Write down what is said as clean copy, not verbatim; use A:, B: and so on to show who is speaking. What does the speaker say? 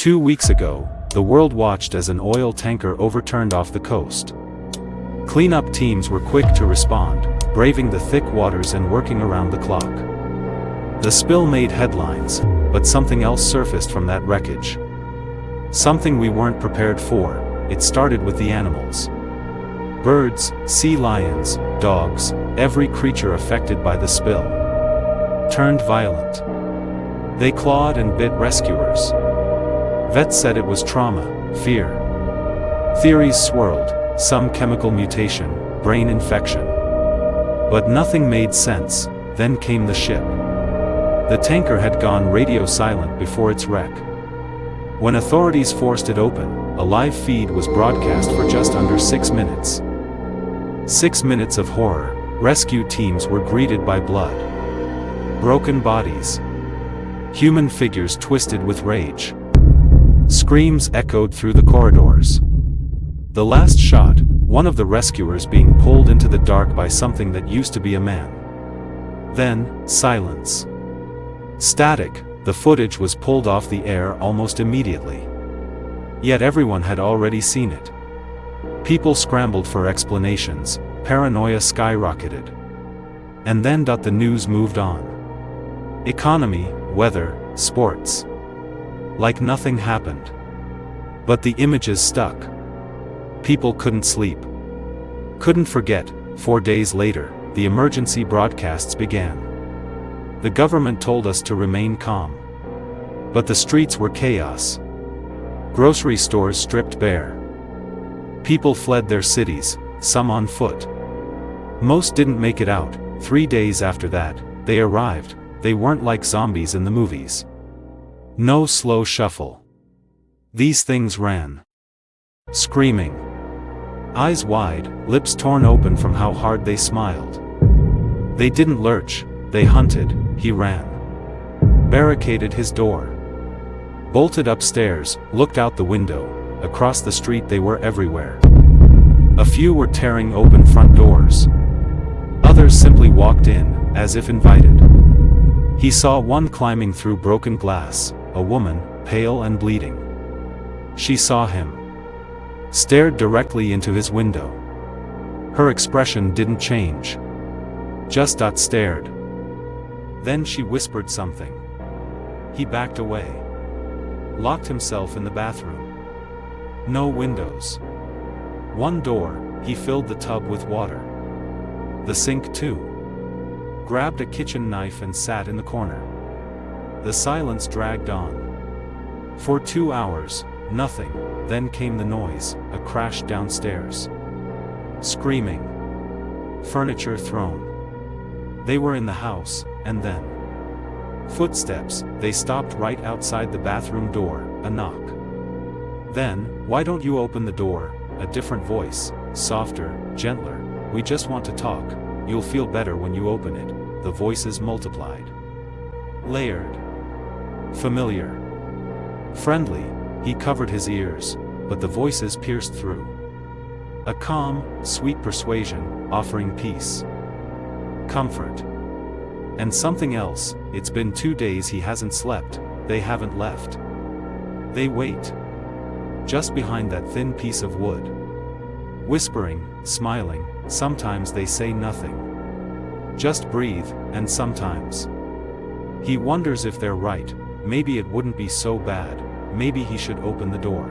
A: 2 weeks ago, the world watched as an oil tanker overturned off the coast. Cleanup teams were quick to respond, braving the thick waters and working around the clock. The spill made headlines, but something else surfaced from that wreckage. Something we weren't prepared for. It started with the animals. Birds, sea lions, dogs, every creature affected by the spill turned violent. They clawed and bit rescuers. Vets said it was trauma, fear. Theories swirled, some chemical mutation, brain infection. But nothing made sense. Then came the ship. The tanker had gone radio silent before its wreck. When authorities forced it open, a live feed was broadcast for just under 6 minutes. 6 minutes of horror. Rescue teams were greeted by blood. Broken bodies. Human figures twisted with rage. Screams echoed through the corridors. The last shot, one of the rescuers being pulled into the dark by something that used to be a man. Then, silence. Static. The footage was pulled off the air almost immediately. Yet everyone had already seen it. People scrambled for explanations, paranoia skyrocketed. And then the news moved on. Economy, weather, sports. Like nothing happened. But the images stuck. People couldn't sleep. Couldn't forget. 4 days later, the emergency broadcasts began. The government told us to remain calm. But the streets were chaos. Grocery stores stripped bare. People fled their cities, some on foot. Most didn't make it out. 3 days after that, they arrived. They weren't like zombies in the movies. No slow shuffle. These things ran. Screaming. Eyes wide, lips torn open from how hard they smiled. They didn't lurch, they hunted. He ran. Barricaded his door. Bolted upstairs, looked out the window. Across the street they were everywhere. A few were tearing open front doors. Others simply walked in, as if invited. He saw one climbing through broken glass, a woman, pale and bleeding. She saw him. Stared directly into his window. Her expression didn't change. Just stared. Then she whispered something. He backed away. Locked himself in the bathroom. No windows. One door. He filled the tub with water. The sink too. Grabbed a kitchen knife and sat in the corner. The silence dragged on. For 2 hours, nothing. Then came the noise, a crash downstairs. Screaming. Furniture thrown. They were in the house, and then. Footsteps. They stopped right outside the bathroom door, a knock. Then, "Why don't you open the door?" A different voice, softer, gentler. "We just want to talk. You'll feel better when you open it." The voices multiplied. Layered. Familiar. Friendly. He covered his ears, but the voices pierced through. A calm, sweet persuasion, offering peace. Comfort. And something else. It's been 2 days he hasn't slept. They haven't left. They wait. Just behind that thin piece of wood. Whispering, smiling. Sometimes they say nothing. Just breathe, and sometimes. He wonders if they're right. Maybe it wouldn't be so bad. Maybe he should open the door.